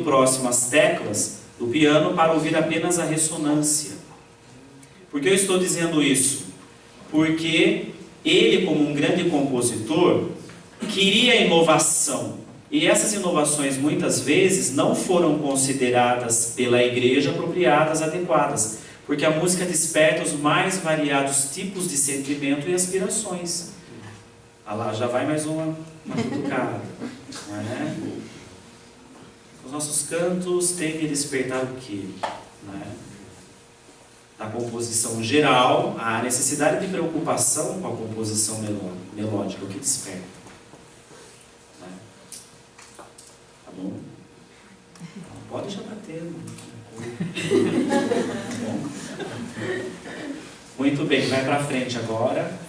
próximo às teclas do piano para ouvir apenas a ressonância. Por que eu estou dizendo isso? Porque ele, como um grande compositor, queria inovação. E essas inovações, muitas vezes, não foram consideradas pela igreja apropriadas, adequadas. Porque a música desperta os mais variados tipos de sentimento e aspirações. Ah lá, já vai mais uma cutucada. Não é? Os nossos cantos têm que despertar o quê? Né? Na composição geral, a necessidade de preocupação com a composição melódica, o que desperta. Né? Tá bom? Não pode já bater. Tá bom? Muito bem, vai para frente agora.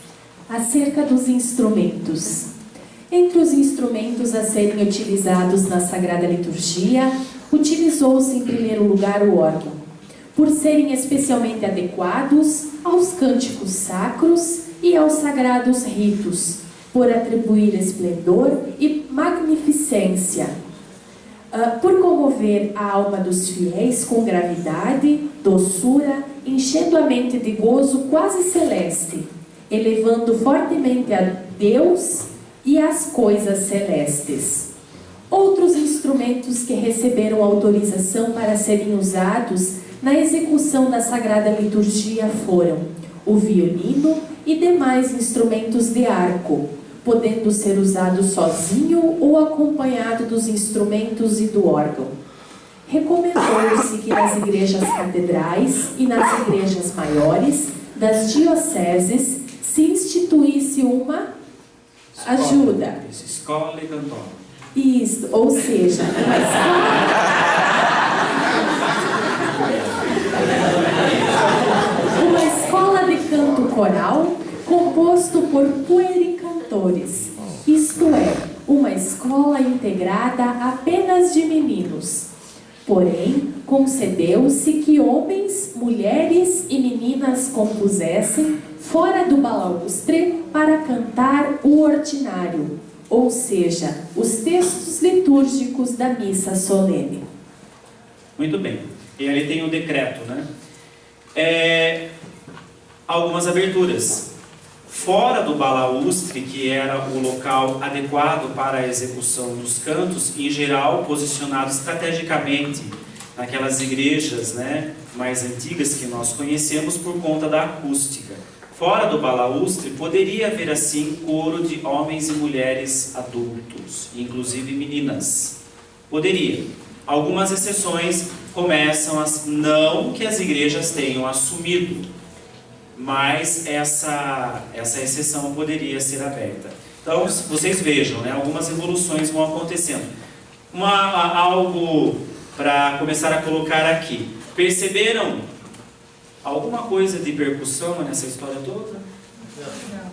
Acerca dos instrumentos. Entre os instrumentos a serem utilizados na Sagrada Liturgia, utilizou-se em primeiro lugar o órgão, por serem especialmente adequados aos cânticos sacros e aos sagrados ritos, por atribuir esplendor e magnificência, por comover a alma dos fiéis com gravidade, doçura, enchendo a mente de gozo quase celeste, elevando fortemente a Deus e as coisas celestes. Outros instrumentos que receberam autorização para serem usados na execução da Sagrada Liturgia foram o violino e demais instrumentos de arco, podendo ser usado sozinho ou acompanhado dos instrumentos e do órgão. Recomendou-se que nas igrejas catedrais e nas igrejas maiores das dioceses se instituísse uma ajuda. Escola e cantora. Isso, ou seja, uma escola de canto coral composto por puericantores, isto é, uma escola integrada apenas de meninos. Porém, concedeu-se que homens, mulheres e meninas compusessem fora do balaustre para cantar o ordinário, ou seja, os textos litúrgicos da missa solene. Muito bem. E ali tem o decreto, né? Algumas aberturas. Fora do balaustre, que era o local adequado para a execução dos cantos, em geral posicionado estrategicamente naquelas igrejas, né, mais antigas que nós conhecemos por conta da acústica. Fora do balaustre, poderia haver assim coro de homens e mulheres adultos, inclusive meninas. Poderia. Algumas exceções começam não que as igrejas tenham assumido, mas essa exceção poderia ser aberta. Então, vocês vejam, né, algumas evoluções vão acontecendo. Algo para começar a colocar aqui. Perceberam alguma coisa de percussão nessa história toda? Não.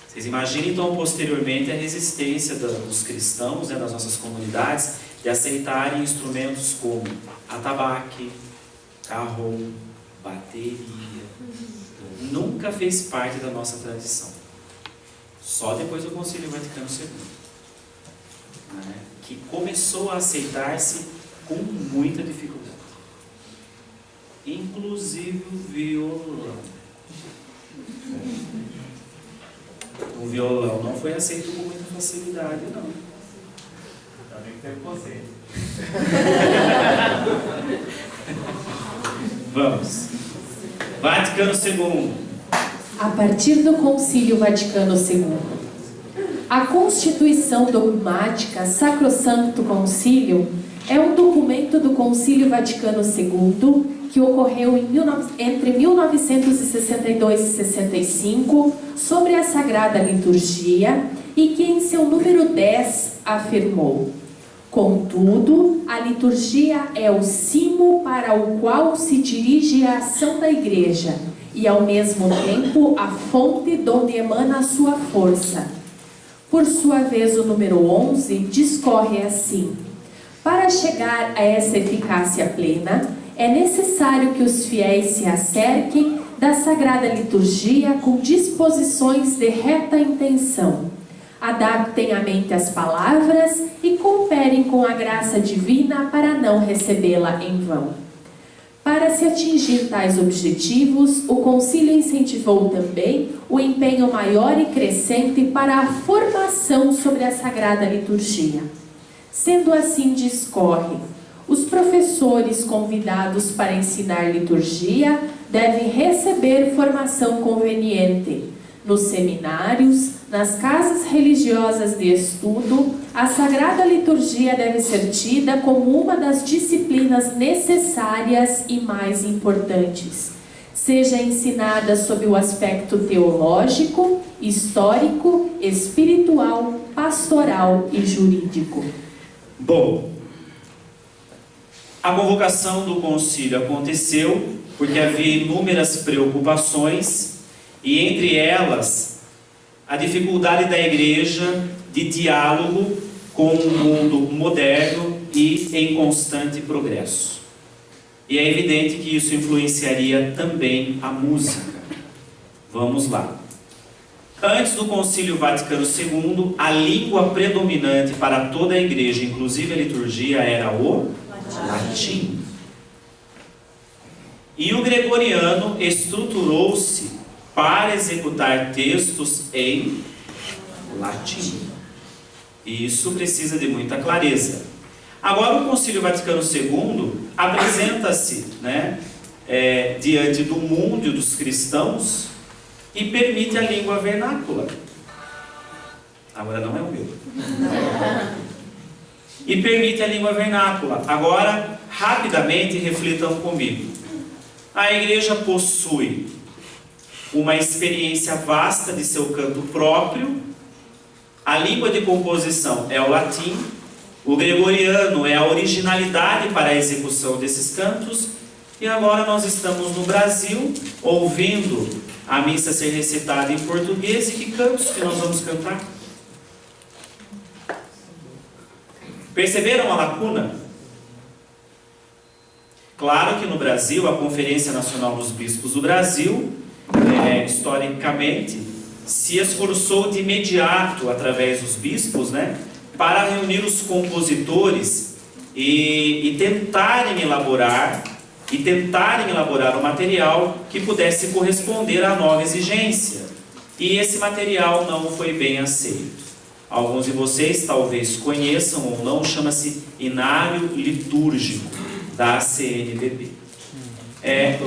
Vocês imaginem, então, posteriormente, a resistência dos cristãos, né, das nossas comunidades, de aceitarem instrumentos como atabaque, carrom, bateria. Nunca fez parte da nossa tradição. Só depois do Concílio Vaticano II. Né, que começou a aceitar-se com muita dificuldade. Inclusive o violão. O violão não foi aceito com muita facilidade, não. Também teve conceito. Vamos. Vaticano II. A partir do Concílio Vaticano II, a Constituição Dogmática Sacrosancto Concilium é um documento do Concílio Vaticano II que ocorreu entre 1962 e 65 sobre a Sagrada Liturgia e que em seu número 10 afirmou: contudo, a liturgia é o cimo para o qual se dirige a ação da Igreja e ao mesmo tempo a fonte donde emana a sua força. Por sua vez, o número 11 discorre assim: para chegar a essa eficácia plena, é necessário que os fiéis se acerquem da Sagrada Liturgia com disposições de reta intenção, Adaptem a mente às palavras e cooperem com a graça divina para não recebê-la em vão. Para se atingir tais objetivos, o Concílio incentivou também o empenho maior e crescente para a formação sobre a Sagrada Liturgia. Sendo assim, discorre: os professores convidados para ensinar liturgia devem receber formação conveniente. Nos seminários, nas casas religiosas de estudo, a Sagrada Liturgia deve ser tida como uma das disciplinas necessárias e mais importantes. Seja ensinada sob o aspecto teológico, histórico, espiritual, pastoral e jurídico. Bom, a convocação do concílio aconteceu porque havia inúmeras preocupações, e entre elas a dificuldade da igreja de diálogo com o mundo moderno e em constante progresso. E é evidente que isso influenciaria também a música. Vamos lá. Antes do Concílio Vaticano II, a língua predominante para toda a igreja, inclusive a liturgia, era o latim. E o gregoriano estruturou-se para executar textos em latim. E isso precisa de muita clareza. Agora, o Concílio Vaticano II apresenta-se, diante do mundo e dos cristãos e permite a língua vernácula. Agora não é o meu. E permite a língua vernácula. Agora, rapidamente, reflitam comigo. A igreja possui uma experiência vasta de seu canto próprio. A língua de composição é o latim. O gregoriano é a originalidade para a execução desses cantos. E agora nós estamos no Brasil, ouvindo a missa ser recitada em português. E que cantos que nós vamos cantar? Perceberam a lacuna? Claro que no Brasil, a Conferência Nacional dos Bispos do Brasil, historicamente, se esforçou de imediato, através dos bispos, para reunir os compositores e tentarem elaborar um material que pudesse corresponder à nova exigência. E esse material não foi bem aceito. Alguns de vocês talvez conheçam ou não, chama-se Inário Litúrgico, da CNBB.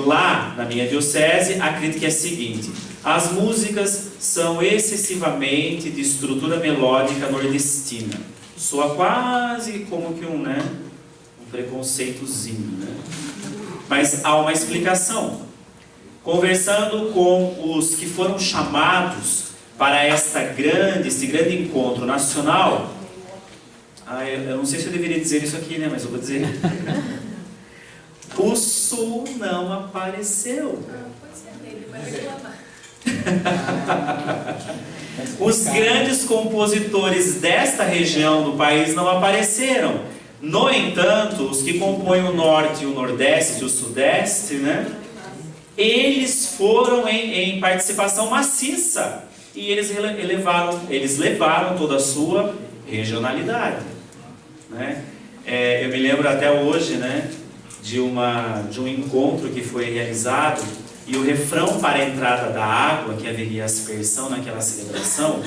Lá, na minha diocese, a crítica é a seguinte: as músicas são excessivamente de estrutura melódica nordestina. Soa quase como que um preconceitozinho, Mas há uma explicação. Conversando com os que foram chamados para esse grande encontro nacional, eu não sei se eu deveria dizer isso aqui, mas eu vou dizer. O Sul não apareceu. Os grandes compositores desta região do país não apareceram. No entanto, os que compõem o Norte, o Nordeste e o Sudeste, eles foram em participação maciça. E eles levaram toda a sua regionalidade. Eu me lembro até hoje, de um encontro que foi realizado, e o refrão para a entrada da água, que haveria aspersão naquela celebração,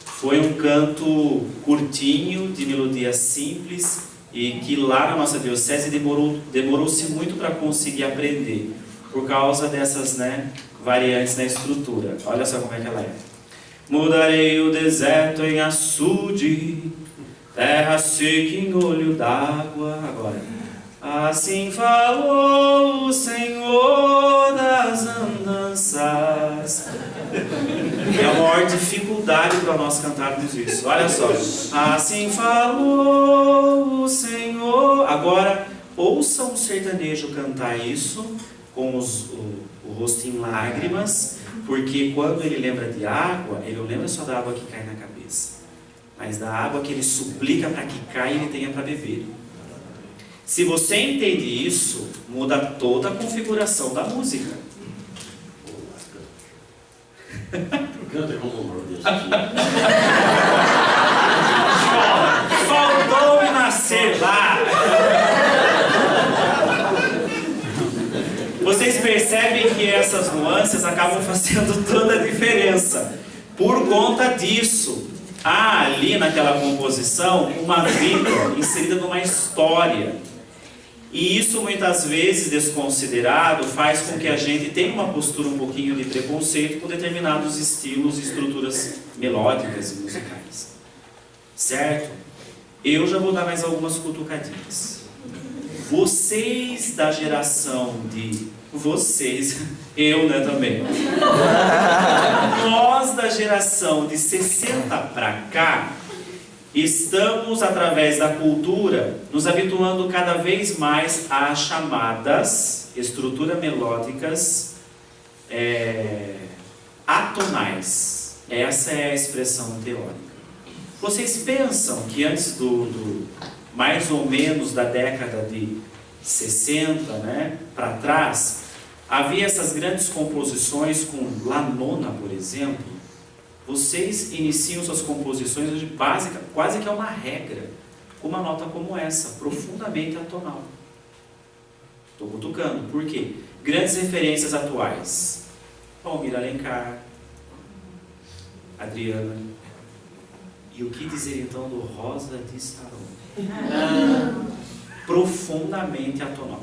foi um canto curtinho, de melodia simples, e que lá na nossa diocese demorou-se muito para conseguir aprender, por causa dessas variantes na estrutura. Olha só como é que ela é. Mudarei o deserto em açude, terra seca em olho d'água. Agora. Assim falou o Senhor das andanças. É a maior dificuldade para nós cantarmos isso. Olha só. Assim falou o Senhor. Agora, ouçam um sertanejo cantar isso com o rosto em lágrimas, porque quando ele lembra de água, ele não lembra só da água que cai na cabeça, mas da água que ele suplica para que caia e ele tenha para beber. Se você entende isso, muda toda a configuração da música. Canta como um nordestino. que essas nuances acabam fazendo toda a diferença. Por conta disso, há ali naquela composição uma vida inserida numa história. E isso muitas vezes desconsiderado faz com que a gente tenha uma postura um pouquinho de preconceito com determinados estilos e estruturas melódicas e musicais. Certo? Eu já vou dar mais algumas cutucadinhas. Vocês da geração de... Vocês, eu, né, também. Nós da geração de 60 para cá, estamos, através da cultura, nos habituando cada vez mais às chamadas estruturas melódicas atonais. Essa é a expressão teórica. Vocês pensam que antes mais ou menos da década de 60, né, para trás, havia essas grandes composições com La Nona, por exemplo? Vocês iniciam suas composições hoje básica, quase que é uma regra, com uma nota como essa, profundamente atonal. Estou cutucando. Por quê? Grandes referências atuais. Palmir Alencar, Adriana. E o que dizer então do Rosa de Saron? Profundamente atonal.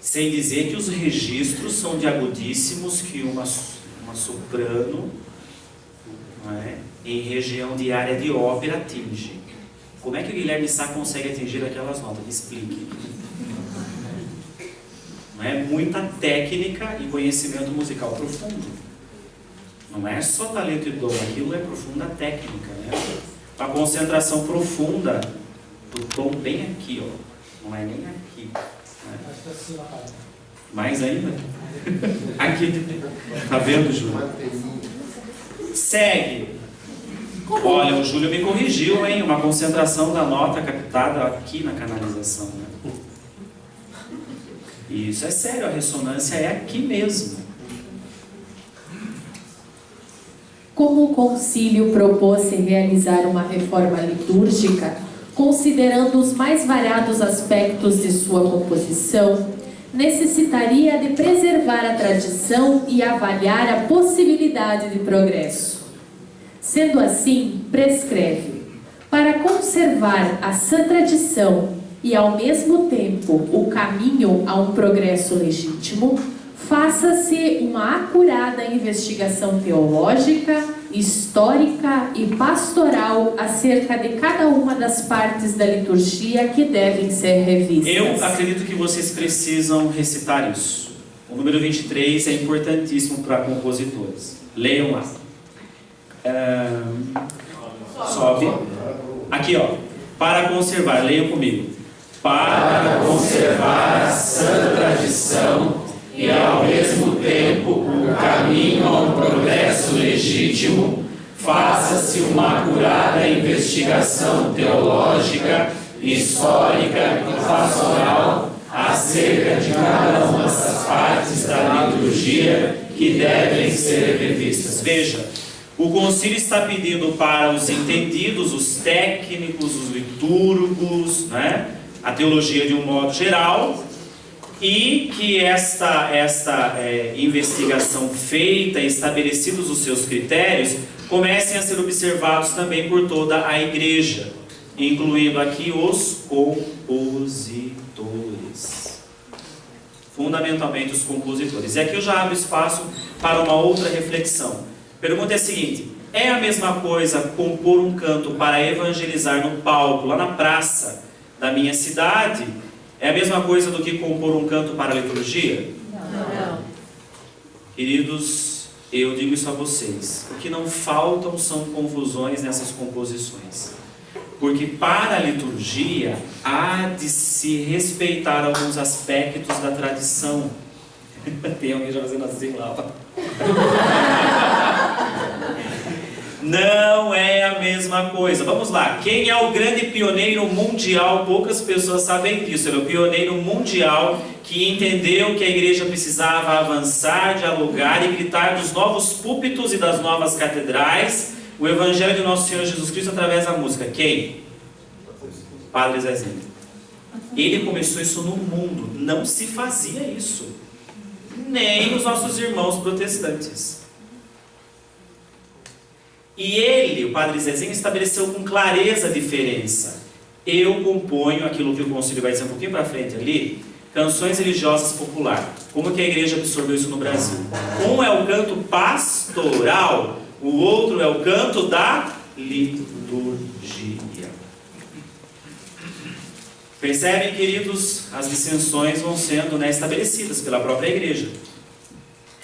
Sem dizer que os registros são de agudíssimos que uma soprano, não é, em região de área de ópera atinge. Como é que o Guilherme Sá consegue atingir aquelas notas? Me explique. Não é muita técnica e conhecimento musical profundo. Não é só talento e dom, aquilo é profunda técnica, né? Uma concentração profunda do tom bem aqui, ó. Não é nem aqui. Né? Mais ainda? Aqui. Tá vendo, Júlio? Segue. Olha, o Júlio me corrigiu, hein? Uma concentração da nota captada aqui na canalização. Né? Isso é sério, a ressonância é aqui mesmo. Como o concílio propôs realizar uma reforma litúrgica, considerando os mais variados aspectos de sua composição, necessitaria de preservar a tradição e avaliar a possibilidade de progresso. Sendo assim, prescreve, para conservar a sã tradição e, ao mesmo tempo, o caminho a um progresso legítimo, faça-se uma acurada investigação teológica, histórica e pastoral acerca de cada uma das partes da liturgia que devem ser revistas. Eu acredito que vocês precisam recitar isso. O número 23 é importantíssimo para compositores. Leiam lá. Sobe. Aqui, ó. Para conservar, leiam comigo. Para conservar a sã tradição e ao mesmo tempo o caminho a um progresso legítimo, faça-se uma acurada investigação teológica, histórica e pastoral acerca de cada uma das partes da liturgia que devem ser revistas. Veja, o concílio está pedindo para os entendidos, os técnicos, os litúrgicos, né, a teologia de um modo geral, e que esta investigação feita, estabelecidos os seus critérios, comecem a ser observados também por toda a igreja, incluindo aqui os compositores. Fundamentalmente os compositores. E aqui eu já abro espaço para uma outra reflexão. A pergunta é a seguinte: é a mesma coisa compor um canto para evangelizar no palco, lá na praça da minha cidade? É a mesma coisa do que compor um canto para a liturgia? Não. Queridos, eu digo isso a vocês. O que não faltam são confusões nessas composições. Porque para a liturgia há de se respeitar alguns aspectos da tradição. Tem alguém já fazendo assim lá. Não é a mesma coisa. Vamos lá. Quem é o grande pioneiro mundial? Poucas pessoas sabem disso. Ele é o pioneiro mundial que entendeu que a igreja precisava avançar, dialogar e gritar dos novos púlpitos e das novas catedrais o Evangelho de Nosso Senhor Jesus Cristo através da música. Quem? Padre Zezinho. Ele começou isso no mundo. Não se fazia isso. Nem os nossos irmãos protestantes. E ele, o Padre Zezinho, estabeleceu com clareza a diferença. Eu componho aquilo que o concílio vai dizer um pouquinho para frente ali, canções religiosas populares. Como que a igreja absorveu isso no Brasil? Um é o canto pastoral, o outro é o canto da liturgia. Percebem, queridos, as dissensões vão sendo estabelecidas pela própria igreja.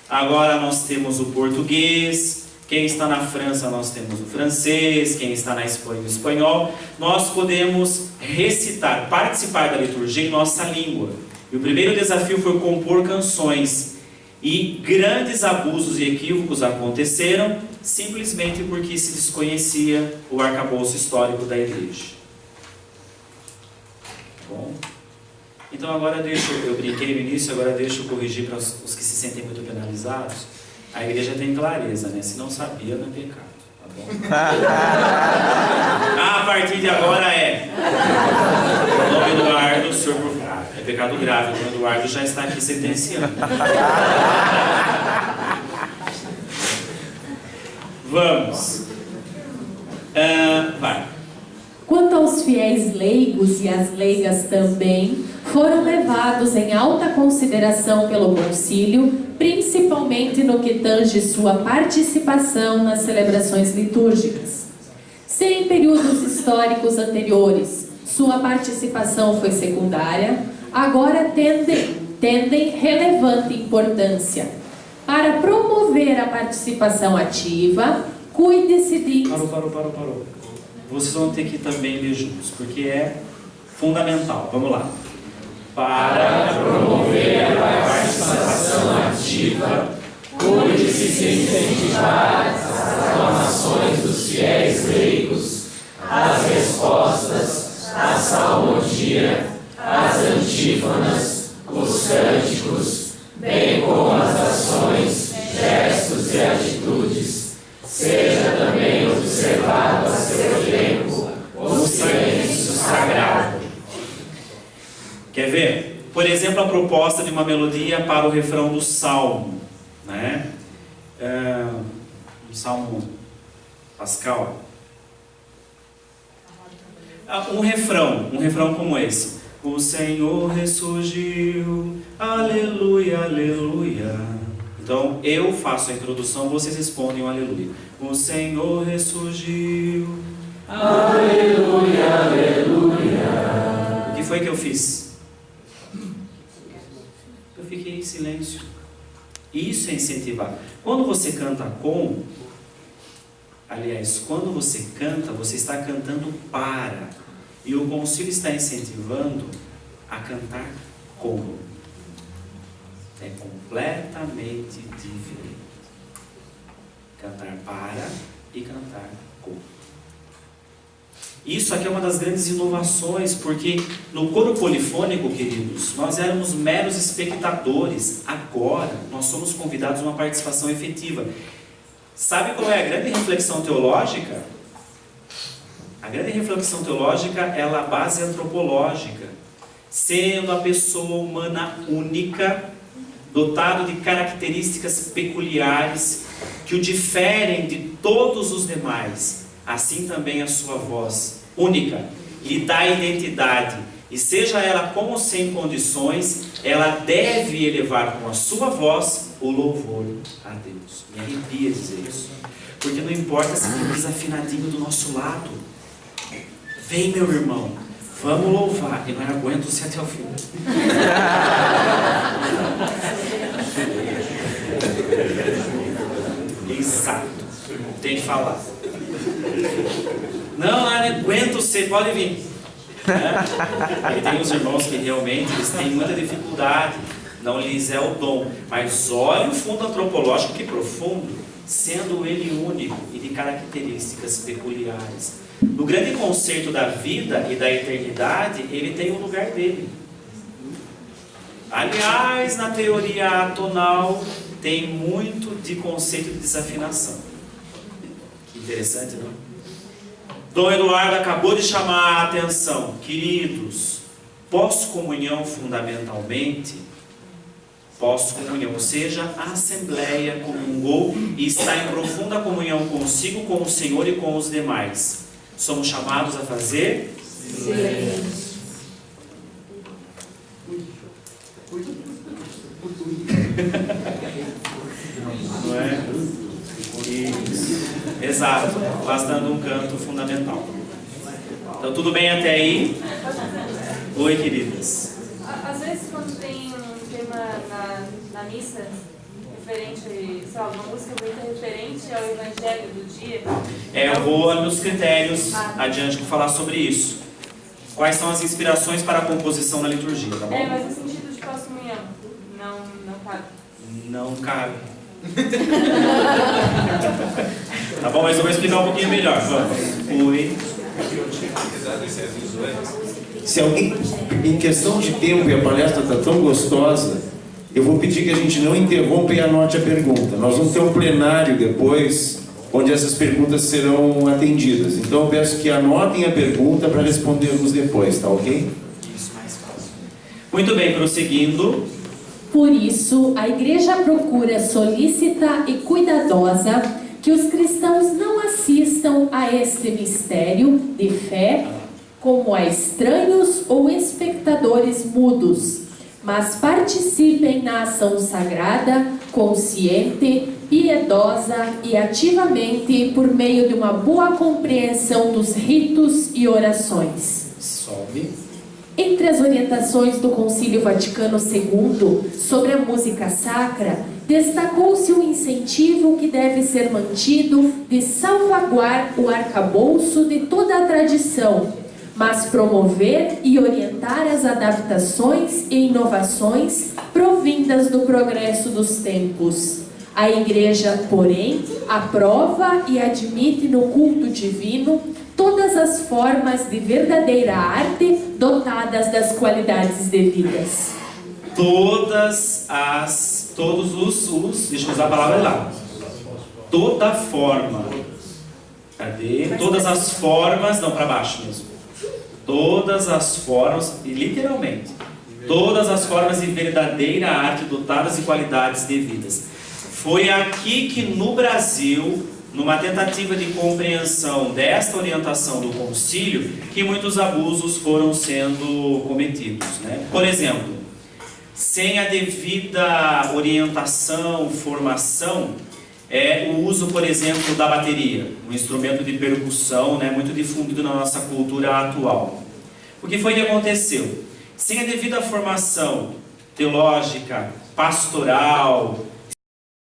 Agora nós temos o português. Quem está na França, nós temos o francês. Quem está na Espanha, o espanhol. Nós podemos recitar, participar da liturgia em nossa língua. E o primeiro desafio foi compor canções. E grandes abusos e equívocos aconteceram simplesmente porque se desconhecia o arcabouço histórico da igreja. Bom, então agora eu brinquei no início, agora deixa eu corrigir para os que se sentem muito penalizados. A igreja tem clareza, né? Se não sabia, não é pecado, tá bom? A partir de agora o nome Eduardo, o senhor por favor. É pecado grave, o Eduardo já está aqui sentenciando. Vamos. Vai. Quanto aos fiéis leigos e as leigas também, foram levados em alta consideração pelo concílio, principalmente no que tange sua participação nas celebrações litúrgicas. Se em períodos históricos anteriores sua participação foi secundária, agora tendem relevante importância. Para promover a participação ativa, cuide-se de... Parou. Vocês vão ter que também ler juntos, porque é fundamental. Vamos lá. Para promover a participação ativa, cuide-se de incentivar as aclamações dos fiéis leigos, as respostas, a salmodia, as antífonas, os cânticos, bem como as ações, gestos e atitudes. Seja também observado a seu tempo o silêncio sagrado. Quer ver? Por exemplo, a proposta de uma melodia para o refrão do Salmo, né? Um Salmo Pascal. Um refrão como esse. O Senhor ressurgiu, aleluia, aleluia. Então, eu faço a introdução, vocês respondem o aleluia. O Senhor ressurgiu, aleluia, aleluia. O que foi que eu fiz? Eu fiquei em silêncio. Isso é incentivar. Quando você canta quando você canta, você está cantando para. E o concílio está incentivando a cantar com. É completamente diferente. Cantar para e cantar com. Isso aqui é uma das grandes inovações, porque no coro polifônico, queridos, nós éramos meros espectadores. Agora, nós somos convidados a uma participação efetiva. Sabe qual é a grande reflexão teológica? A grande reflexão teológica é a base antropológica. Sendo a pessoa humana única, dotado de características peculiares que o diferem de todos os demais, assim também a sua voz única lhe dá identidade, e seja ela com ou sem condições, ela deve elevar com a sua voz o louvor a Deus. Me arrepia dizer isso, porque não importa se tem desafinadinho do nosso lado. Vem, meu irmão, vamos louvar. Eu não aguento você até o fim. Exato. Tem que falar. Não aguento você, pode vir. E tem os irmãos que realmente eles têm muita dificuldade. Não lhes é o dom. Mas olha o fundo antropológico que profundo, sendo ele único e de características peculiares. No grande conceito da vida e da eternidade, ele tem o lugar dele. Aliás, na teoria atonal, tem muito de conceito de desafinação. Que interessante, não? Dom Eduardo acabou de chamar a atenção. Queridos, Pós-comunhão, fundamentalmente, pós-comunhão, ou seja, a Assembleia comungou e está em profunda comunhão consigo, com o Senhor e com os demais. Somos chamados a fazer silêncio. Não é? Isso. Exato, bastando um canto fundamental. Então, tudo bem até aí? Oi, queridas. Às vezes, quando tem um tema na missa referente, sei lá, uma música muito referente ao evangelho do dia. Eu vou nos critérios adiante que falar sobre isso. Quais são as inspirações para a composição na liturgia, tá bom? Mas no sentido de pós-comunhão, não cabe. Não cabe. Tá bom, mas eu vou explicar um pouquinho melhor. Vamos. Oi. Se alguém, em questão de tempo, e a palestra está tão gostosa, eu vou pedir que a gente não interrompa e anote a pergunta. Nós vamos ter um plenário depois, onde essas perguntas serão atendidas. Então eu peço que anotem a pergunta para respondermos depois, tá ok? Isso, mais fácil. Muito bem, prosseguindo. Por isso, a Igreja procura solícita e cuidadosa que os cristãos não assistam a este mistério de fé como a estranhos ou espectadores mudos, mas participem na ação sagrada, consciente, piedosa e ativamente por meio de uma boa compreensão dos ritos e orações. Sobe. Entre as orientações do Concílio Vaticano II sobre a música sacra, destacou-se o incentivo que deve ser mantido de salvaguardar o arcabouço de toda a tradição, mas promover e orientar as adaptações e inovações provindas do progresso dos tempos. A Igreja, porém, aprova e admite no culto divino todas as formas de verdadeira arte dotadas das qualidades devidas. Deixa eu usar a palavra lá. Toda forma. Cadê? Todas as formas, não, para baixo mesmo. Todas as formas, e literalmente, todas as formas de verdadeira arte dotadas de qualidades devidas. Foi aqui que no Brasil, numa tentativa de compreensão desta orientação do concílio, que muitos abusos foram sendo cometidos, né? Por exemplo, sem a devida orientação, formação, o uso, por exemplo, da bateria, um instrumento de percussão, né, muito difundido na nossa cultura atual. O que foi que aconteceu? Sem a devida formação teológica, pastoral,